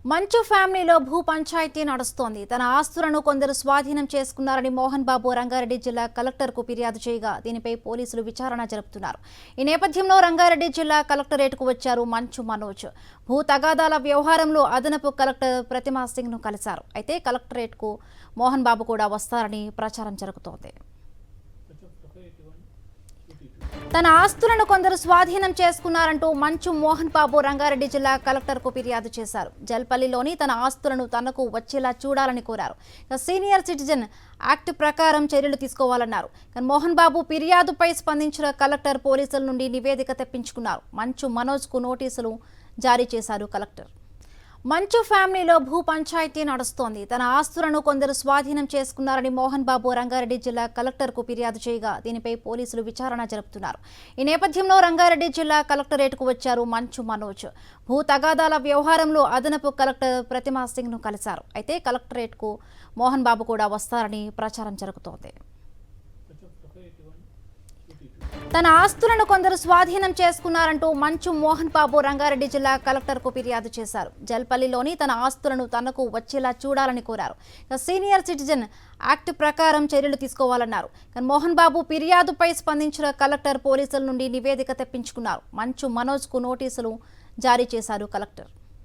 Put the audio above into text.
మంచు ఫ్యామిలీలో భూ పంచాయతీ నడుస్తోంది. తన ఆస్తులను కొందరు స్వాధీనం చేసుకున్నారని మోహన్ బాబు రంగారెడ్డి జిల్లా కలెక్టర్కు ఫిర్యాదు చేయగా దీనిపై పోలీసులు విచారణ జరుపుతున్నారు. ఈ నేపథ్యంలో రంగారెడ్డి జిల్లా కలెక్టరేట్కు వచ్చారు మంచు మనోజ్. భూ తగాదాల వ్యవహారంలో అదనపు కలెక్టర్ ప్రతిమా సింగ్ను కలిశారు. అయితే కలెక్టరేట్కు మోహన్ బాబు కూడా వస్తారని ప్రచారం జరుగుతోంది. తన ఆస్తులను కొందరు స్వాధీనం చేసుకున్నారంటూ మంచు మోహన్ బాబు రంగారెడ్డి జిల్లా కలెక్టర్కు ఫిర్యాదు చేశారు. జల్పల్లిలోని తన ఆస్తులను తనకు వచ్చేలా చూడాలని కోరారు. సీనియర్ సిటిజన్ యాక్ట్ ప్రకారం చర్యలు తీసుకోవాలన్నారు. మోహన్ బాబు ఫిర్యాదుపై స్పందించిన కలెక్టర్ పోలీసుల నుండి నివేదిక తెప్పించుకున్నారు. మంచు మనోజ్కు నోటీసులు జారీ చేశారు కలెక్టర్. మంచు ఫ్యామిలీలో భూ పంచాయతీ నడుస్తోంది. తన ఆస్తులను కొందరు స్వాధీనం చేసుకున్నారని మోహన్ బాబు రంగారెడ్డి జిల్లా కలెక్టర్కు ఫిర్యాదు చేయగా దీనిపై పోలీసులు విచారణ జరుపుతున్నారు. ఈ నేపథ్యంలో రంగారెడ్డి జిల్లా కలెక్టరేట్కు వచ్చారు మంచు మనోజ్. భూ తగాదాల వ్యవహారంలో అదనపు కలెక్టర్ ప్రతిమా సింగ్ను కలిశారు. అయితే కలెక్టరేట్కు మోహన్ బాబు కూడా వస్తారని ప్రచారం జరుగుతోంది. తన ఆస్తులను కొందరు స్వాధీనం చేసుకున్నారంటూ మంచు మోహన్ బాబు రంగారెడ్డి జిల్లా కలెక్టర్కు ఫిర్యాదు చేశారు. జల్పల్లిలోని తన ఆస్తులను తనకు వచ్చేలా చూడాలని కోరారు. సీనియర్ సిటిజన్ యాక్ట్ ప్రకారం చర్యలు తీసుకోవాలన్నారు. మోహన్ బాబు ఫిర్యాదుపై స్పందించిన కలెక్టర్ పోలీసుల నుండి నివేదిక తెప్పించుకున్నారు. మంచు మనోజ్కు నోటీసులు జారీ చేశారు కలెక్టర్.